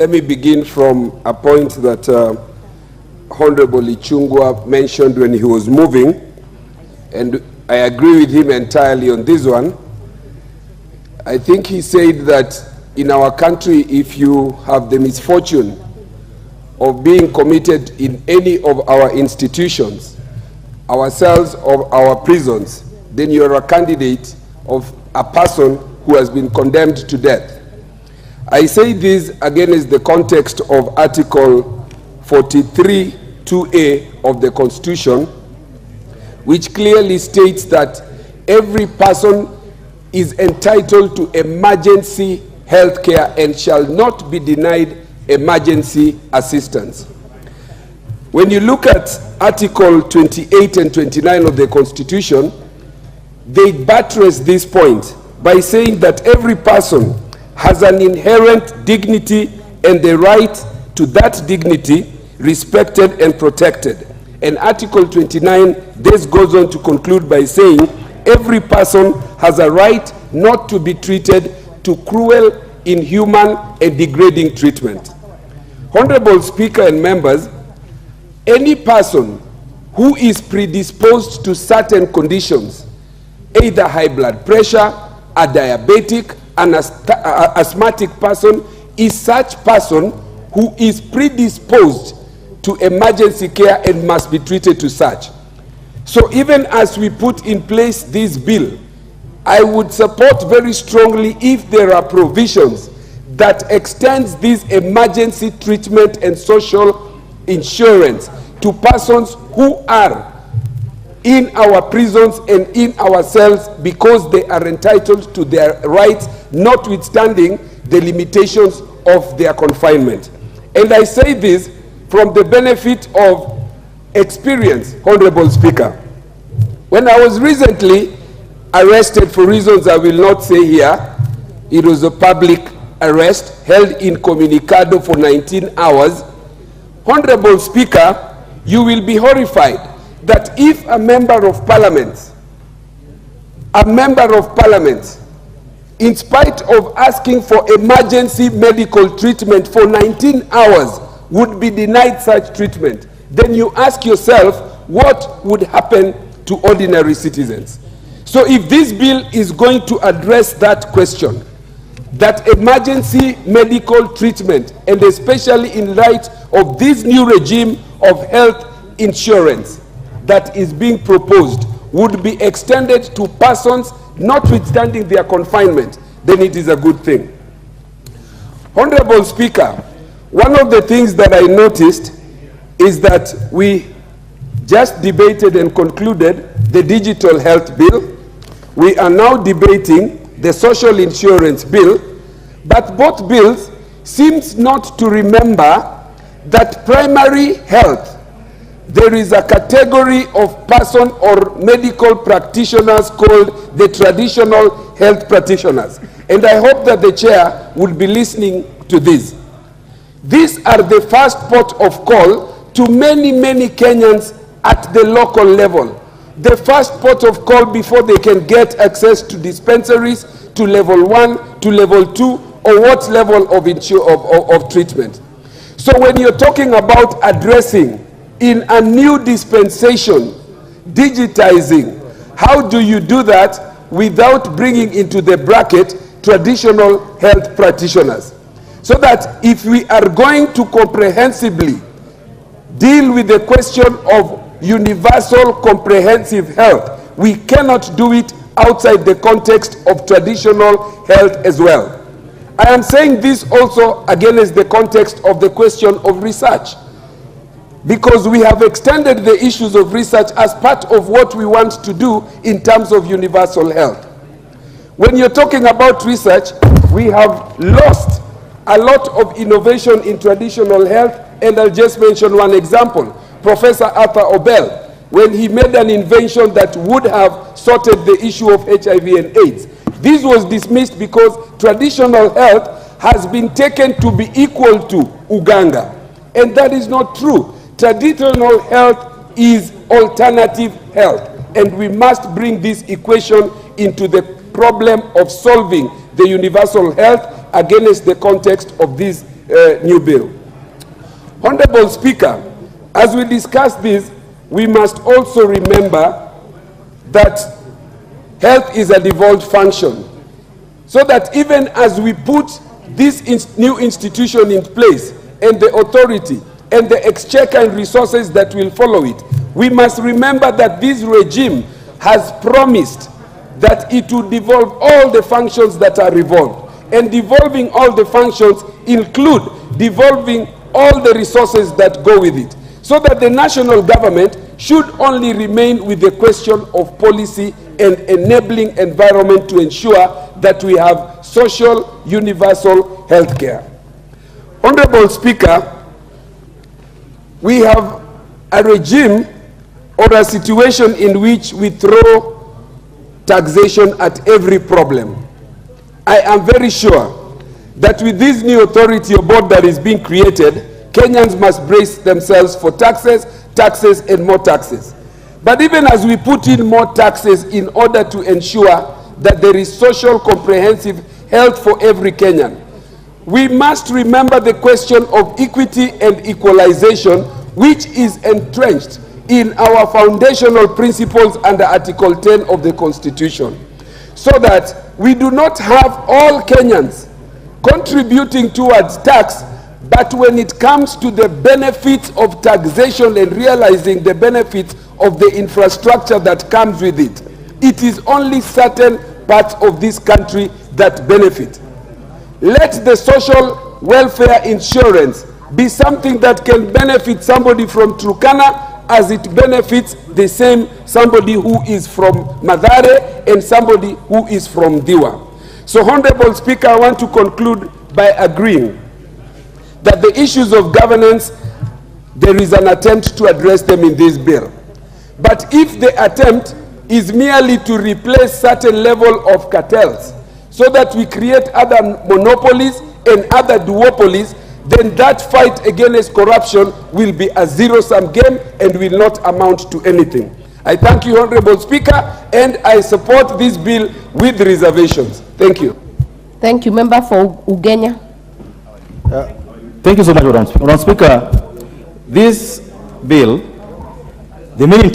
Let me begin from a point that Honorable Ichung'wah mentioned when he was moving, and I agree with him entirely on this one. I think he said that in our country, if you have the misfortune of being committed in any of our institutions, our cells or our prisons, then you are a candidate of a person who has been condemned to death. I say this against the context of Article 43(2)(a) of the Constitution, which clearly states that every person is entitled to emergency health care and shall not be denied emergency assistance. When you look at Article 28 and 29 of the Constitution, they buttress this point by saying that every person has an inherent dignity and the right to that dignity respected and protected. And Article 29, this goes on to conclude by saying every person has a right not to be treated to cruel, inhuman, and degrading treatment. Honorable Speaker and members, any person who is predisposed to certain conditions, either high blood pressure, a diabetic, an asthmatic person, is such person who is predisposed to emergency care and must be treated to such. So even as we put in place this bill, I would support very strongly if there are provisions that extends this emergency treatment and social insurance to persons who are in our prisons and in our cells because they are entitled to their rights, notwithstanding the limitations of their confinement. And I say this from the benefit of experience, Honorable Speaker. When I was recently arrested for reasons I will not say here, it was a public arrest held in Comunicado for 19 hours. Honorable Speaker, you will be horrified that if a member of parliament, in spite of asking for emergency medical treatment for 19 hours, would be denied such treatment, then you ask yourself what would happen to ordinary citizens. So if this bill is going to address that question, that emergency medical treatment, and especially in light of this new regime of health insurance that is being proposed, would be extended to persons notwithstanding their confinement, then it is a good thing. Honorable Speaker, one of the things that I noticed is that we just debated and concluded the digital health bill. We are now debating the social insurance bill, but both bills seems not to remember that primary health, there is a category of person or medical practitioners called the traditional health practitioners. And I hope that the chair will be listening to this. These are the first port of call to many, many Kenyans at the local level. The first port of call before they can get access to dispensaries, to level 1, to level 2, or what level of treatment. So when you're talking about addressing in a new dispensation, digitizing, how do you do that without bringing into the bracket traditional health practitioners? So that if we are going to comprehensively deal with the question of universal comprehensive health, we cannot do it outside the context of traditional health as well. I am saying this also against the context of the question of research, because we have extended the issues of research as part of what we want to do in terms of universal health. When you're talking about research, we have lost a lot of innovation in traditional health, and I'll just mention one example. Professor Arthur Obel, when he made an invention that would have sorted the issue of HIV and AIDS, this was dismissed because traditional health has been taken to be equal to uganga, and that is not true. Traditional health is alternative health, and we must bring this equation into the problem of solving the universal health against the context of this new bill. Honorable Speaker, as we discuss this, we must also remember that health is a devolved function, so that even as we put this new institution in place and the authority and the exchequer and resources that will follow it, we must remember that this regime has promised that it will devolve all the functions that are revolved. And devolving all the functions include devolving all the resources that go with it, so that the national government should only remain with the question of policy and enabling environment to ensure that we have social universal health care. Honorable Speaker, we have a regime or a situation in which we throw taxation at every problem. I am very sure that with this new authority or board that is being created, Kenyans must brace themselves for taxes, taxes, and more taxes. But even as we put in more taxes in order to ensure that there is social comprehensive health for every Kenyan, we must remember the question of equity and equalization, which is entrenched in our foundational principles under Article 10 of the Constitution, so that we do not have all Kenyans contributing towards tax, but when it comes to the benefits of taxation and realizing the benefits of the infrastructure that comes with it, it is only certain parts of this country that benefit. Let the social welfare insurance be something that can benefit somebody from Turkana as it benefits the same somebody who is from Mathare and somebody who is from Diwa. So, Honorable Speaker, I want to conclude by agreeing that the issues of governance, there is an attempt to address them in this bill. But if the attempt is merely to replace certain level of cartels so that we create other monopolies and other duopolies, then that fight against corruption will be a zero-sum game and will not amount to anything. I thank you, Honorable Speaker, and I support this bill with reservations. Thank you. Thank you. Member for Ugenya. Thank you so much, Madam Speaker. This bill, the main intent